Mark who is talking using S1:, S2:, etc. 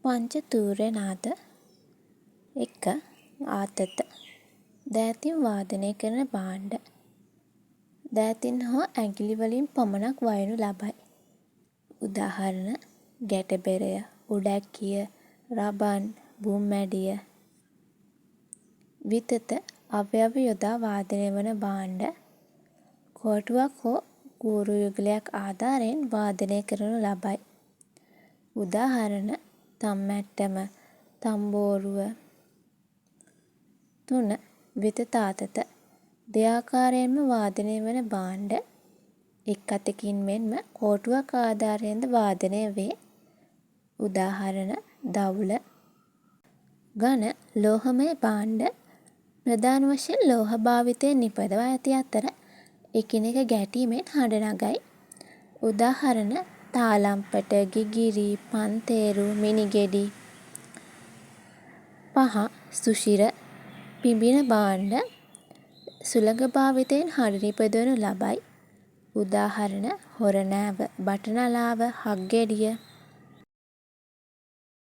S1: පංචතූර්ය නාද 1. ආතත දෑතින් වාදනය කරන භාණ්ඩ දෑතින් හෝ ඇඟිලි වලින් පමණක් වයනු ලබයි. උදාහරණ ගැටබෙරය, උඩැක්කිය, රබන්, බුම්මැඩිය. විතත අවයව යොදා වාදනය වන භාණ්ඩ කෝටුවක් හෝ කූරු යුගලයක් ආධාරයෙන් වාදනය කරනු ලබයි. උදාහරණ තම්මැට්ටම, තම්බෝරුව. 3. විතත ආතත දෙආකාරයෙන්ම වාදනය වන භාණ්ඩ එක් අතකින් මෙන්ම කෝටුවක් ආධාරයෙන්ද වාදනය වේ. උදාහරණ දවුල. ඝන ලෝහමය භාණ්ඩ ප්‍රධාන වශයෙන් ලෝහ භාවිතයෙන් නිපදවා ඇති අතර එකිනෙක ගැටීමෙන් හඬ නගයි. උදාහරණ තාලම්පට, ගිගිරි, පන්තේරු, මිනිගෙඩි. 5. සුෂිර පිඹින භාණ්ඩ සුළඟ භාවිතයෙන් හඬ නිපදවනු ලබයි. උදාහරණ හොරනෑව, බටනලාව, හක්ගෙඩිය.